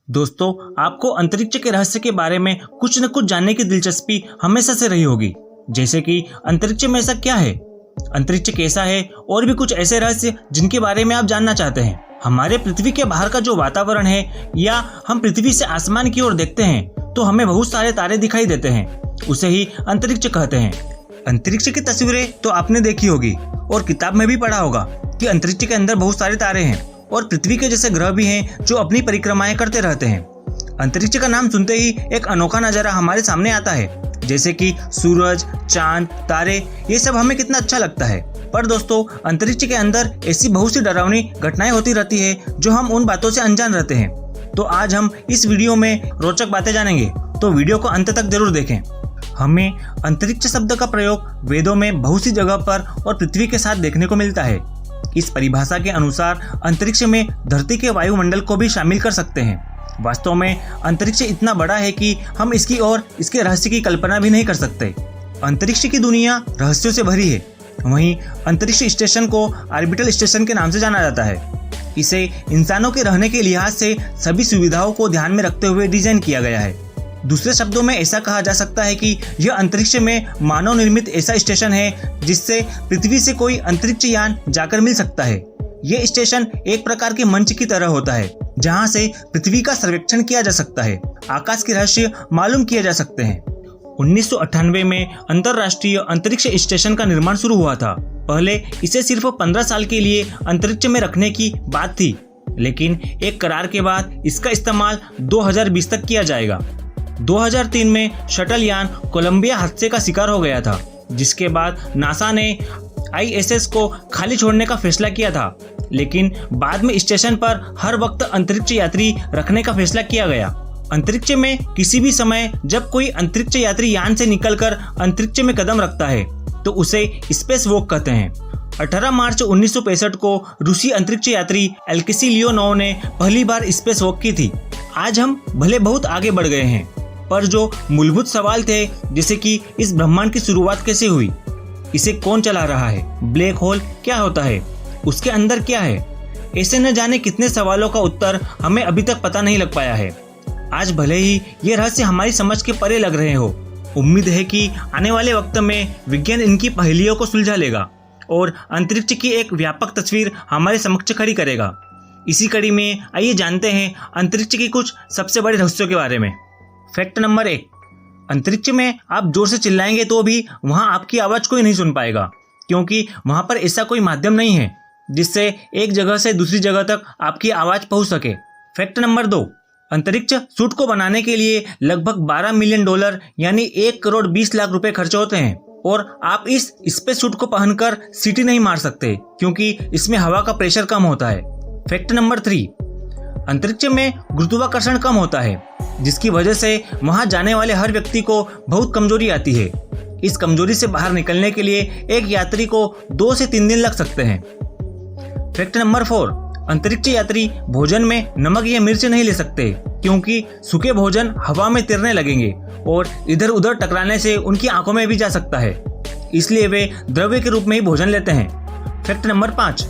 दोस्तों, आपको अंतरिक्ष के रहस्य के बारे में कुछ न कुछ जानने की दिलचस्पी हमेशा से रही होगी। जैसे कि अंतरिक्ष में ऐसा क्या है, अंतरिक्ष कैसा है, और भी कुछ ऐसे रहस्य जिनके बारे में आप जानना चाहते हैं। हमारे पृथ्वी के बाहर का जो वातावरण है, या हम पृथ्वी से आसमान की ओर देखते हैं तो हमें बहुत सारे तारे दिखाई देते हैं, उसे ही अंतरिक्ष कहते हैं। अंतरिक्ष की तस्वीरें तो आपने देखी होगी और किताब में भी पढ़ा होगा कि अंतरिक्ष के अंदर बहुत सारे तारे हैं और पृथ्वी के जैसे ग्रह भी हैं जो अपनी परिक्रमाएं करते रहते हैं। अंतरिक्ष का नाम सुनते ही एक अनोखा नजारा हमारे सामने आता है, जैसे कि सूरज, चांद, तारे, ये सब हमें कितना अच्छा लगता है। पर दोस्तों, अंतरिक्ष के अंदर ऐसी बहुत सी डरावनी घटनाएं होती रहती है जो हम उन बातों से अनजान रहते हैं। तो आज हम इस वीडियो में रोचक बातें जानेंगे, तो वीडियो को अंत तक जरूर देखें। हमें अंतरिक्ष शब्द का प्रयोग वेदों में बहुत सी जगह पर और पृथ्वी के साथ देखने को मिलता है। इस परिभाषा के अनुसार अंतरिक्ष में धरती के वायुमंडल को भी शामिल कर सकते हैं। वास्तव में अंतरिक्ष इतना बड़ा है कि हम इसकी और इसके रहस्य की कल्पना भी नहीं कर सकते। अंतरिक्ष की दुनिया रहस्यों से भरी है। वहीं अंतरिक्ष स्टेशन को ऑर्बिटल स्टेशन के नाम से जाना जाता है। इसे इंसानों के रहने के लिहाज से सभी सुविधाओं को ध्यान में रखते हुए डिजाइन किया गया है। दूसरे शब्दों में ऐसा कहा जा सकता है कि यह अंतरिक्ष में मानव निर्मित ऐसा स्टेशन है जिससे पृथ्वी से कोई अंतरिक्ष यान जाकर मिल सकता है। यह स्टेशन एक प्रकार के मंच की तरह होता है जहां से पृथ्वी का सर्वेक्षण किया जा सकता है, आकाश के रहस्य मालूम किए जा सकते हैं। 1998 में अंतरराष्ट्रीय अंतरिक्ष स्टेशन का निर्माण शुरू हुआ था। पहले इसे सिर्फ 15 साल के लिए अंतरिक्ष में रखने की बात थी, लेकिन एक करार के बाद इसका इस्तेमाल 2020 तक किया जाएगा। 2003 में शटल यान कोलंबिया हादसे का शिकार हो गया था, जिसके बाद नासा ने ISS को खाली छोड़ने का फैसला किया था, लेकिन बाद में स्टेशन पर हर वक्त अंतरिक्ष यात्री रखने का फैसला किया गया। अंतरिक्ष में किसी भी समय जब कोई अंतरिक्ष यात्री यान से निकलकर अंतरिक्ष में कदम रखता है तो उसे स्पेस वॉक कहते हैं। 18 मार्च 1965 को रूसी अंतरिक्ष यात्री एलेक्सी लियोनोव ने पहली बार स्पेस वॉक की थी। आज हम भले बहुत आगे बढ़ गए हैं, पर जो मूलभूत सवाल थे, जैसे कि इस ब्रह्मांड की शुरुआत कैसे हुई, इसे कौन चला रहा है, ब्लैक होल क्या होता है, उसके अंदर क्या है, ऐसे न जाने कितने सवालों का उत्तर हमें अभी तक पता नहीं लग पाया है। आज भले ही ये रहस्य हमारी समझ के परे लग रहे हो, उम्मीद है कि आने वाले वक्त में विज्ञान इनकी पहेलियों को सुलझा लेगा और अंतरिक्ष की एक व्यापक तस्वीर हमारे समक्ष खड़ी करेगा। इसी कड़ी में आइए जानते हैं अंतरिक्ष के कुछ सबसे बड़े रहस्यों के बारे में। फैक्ट नंबर 1, अंतरिक्ष में आप जोर से चिल्लाएंगे तो भी वहां आपकी आवाज कोई नहीं सुन पाएगा, क्योंकि वहां पर ऐसा कोई माध्यम नहीं है जिससे एक जगह से दूसरी जगह तक आपकी आवाज पहुंच सके। फैक्ट नंबर 2, अंतरिक्ष सूट को बनाने के लिए लगभग $12 मिलियन यानी 1 करोड़ 20 लाख रुपए खर्च होते हैं, और आप इस स्पेस सूट को पहनकर सीटी नहीं मार सकते क्योंकि इसमें हवा का प्रेशर कम होता है। फैक्ट नंबर 3, अंतरिक्ष में गुरुत्वाकर्षण कम होता है, जिसकी वजह से वहां जाने वाले हर व्यक्ति को बहुत कमजोरी आती है। इस कमजोरी से बाहर निकलने के लिए एक यात्री को 2 से 3 दिन लग सकते हैं। फैक्ट नंबर 4, अंतरिक्ष यात्री भोजन में नमक या मिर्च नहीं ले सकते क्योंकि सूखे भोजन हवा में तैरने लगेंगे और इधर उधर टकराने से उनकी आंखों में भी जा सकता है, इसलिए वे द्रव्य के रूप में ही भोजन लेते हैं। फैक्ट नंबर 5,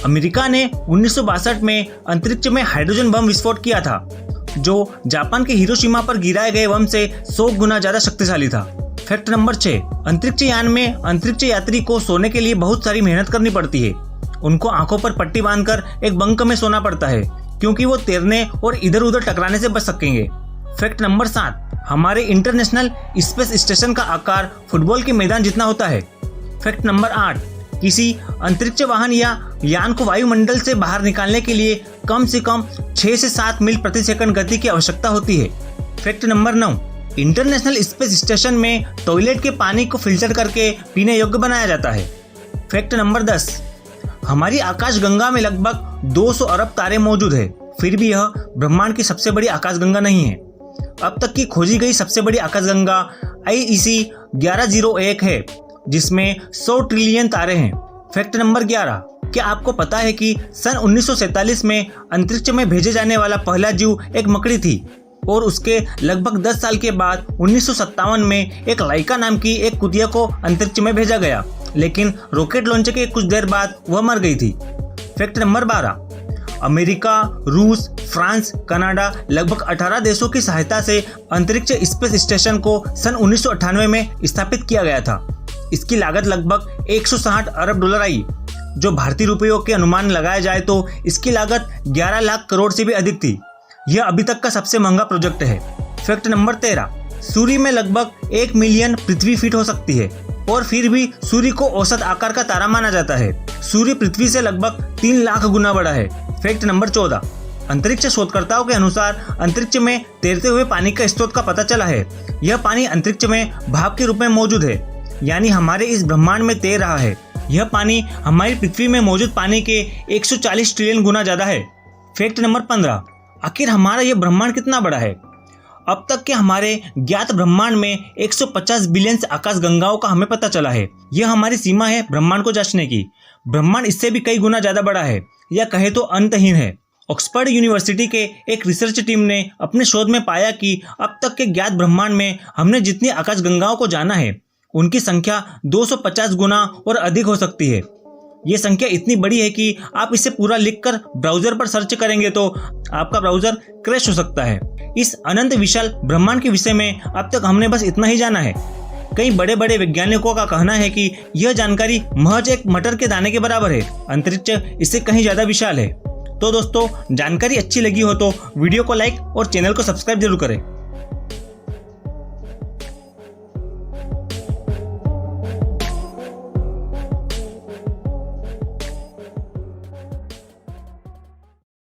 अमेरिका ने 1962 में अंतरिक्ष में हाइड्रोजन बम विस्फोट किया था, जो जापान के हिरोशिमा पर गिराए गए बम से 100 गुना ज्यादा शक्तिशाली था। फैक्ट नंबर 6, अंतरिक्ष यान में अंतरिक्ष यात्री को सोने के लिए बहुत सारी मेहनत करनी पड़ती है। उनको आंखों पर पट्टी बांधकर एक बंक में सोना पड़ता है क्योंकि वो तैरने और इधर उधर टकराने से बच सकेंगे। फैक्ट नंबर 7, हमारे इंटरनेशनल स्पेस स्टेशन का आकार फुटबॉल के मैदान जितना होता है। फैक्ट नंबर 8, किसी अंतरिक्ष वाहन या यान को वायुमंडल से बाहर निकालने के लिए कम से कम 6 से 7 मील प्रति सेकंड गति की आवश्यकता होती है। Fact number 9, international space station में टॉयलेट के पानी को फिल्टर करके पीने योग्य बनाया जाता है। फैक्ट नंबर 10, हमारी आकाशगंगा में लगभग 200 अरब तारे मौजूद है, फिर भी यह ब्रह्मांड की सबसे बड़ी आकाशगंगा नहीं है। अब तक की खोजी गई सबसे बड़ी आकाशगंगा IEC 1101 है, जिसमें 100 ट्रिलियन तारे हैं। फैक्ट नंबर 11, क्या आपको पता है कि सन 1947 में अंतरिक्ष में भेजे जाने वाला पहला जीव एक मकड़ी थी, और उसके लगभग 10 साल के बाद 1957 में एक लाइका नाम की एक कुतिया को अंतरिक्ष में भेजा गया, लेकिन रॉकेट लॉन्च के कुछ देर बाद वह मर गई थी। फैक्ट नंबर 12, अमेरिका, रूस, फ्रांस, कनाडा लगभग 18 देशों की सहायता से अंतरिक्ष स्पेस स्टेशन को सन 1998 में स्थापित किया गया था। इसकी लागत लगभग 160 अरब डॉलर आई, जो भारतीय रुपयों के अनुमान लगाया जाए तो इसकी लागत 11 लाख करोड़ से भी अधिक थी। यह अभी तक का सबसे महंगा प्रोजेक्ट है। फैक्ट नंबर 13, सूर्य में लगभग 1 मिलियन पृथ्वी फीट हो सकती है और फिर भी सूर्य को औसत आकार का तारा माना जाता है। सूर्य पृथ्वी से लगभग 3 लाख गुना बड़ा है। फैक्ट नंबर 14, अंतरिक्ष शोधकर्ताओं के अनुसार अंतरिक्ष में तैरते हुए पानी का स्रोत का पता चला है। यह पानी अंतरिक्ष में भाप के रूप में मौजूद है, यानी हमारे इस ब्रह्मांड में तैर रहा है। यह पानी हमारी पृथ्वी में मौजूद पानी के 140 ट्रिलियन गुना ज्यादा है। फैक्ट नंबर 15, आखिर हमारा यह ब्रह्मांड कितना बड़ा है? अब तक के हमारे ज्ञात ब्रह्मांड में 150 बिलियन आकाशगंगाओं का हमें पता चला है। यह हमारी सीमा है ब्रह्मांड को जांचने की। ब्रह्मांड इससे भी कई गुना ज्यादा बड़ा है, या कहे तो अंतहीन है। ऑक्सफोर्ड यूनिवर्सिटी के एक रिसर्च टीम ने अपने शोध में पाया कि अब तक के ज्ञात ब्रह्मांड में हमने जितनी आकाशगंगाओं को जाना है उनकी संख्या 250 गुना और अधिक हो सकती है। ये संख्या इतनी बड़ी है कि आप इसे पूरा लिखकर ब्राउजर पर सर्च करेंगे तो आपका ब्राउजर क्रैश हो सकता है। इस अनंत विशाल ब्रह्मांड के विषय में अब तक हमने बस इतना ही जाना है। कई बड़े बड़े वैज्ञानिकों का कहना है कि यह जानकारी महज एक मटर के दाने के बराबर है। अंतरिक्ष इससे कहीं ज्यादा विशाल है। तो दोस्तों, जानकारी अच्छी लगी हो तो वीडियो को लाइक और चैनल को सब्सक्राइब जरूर करें।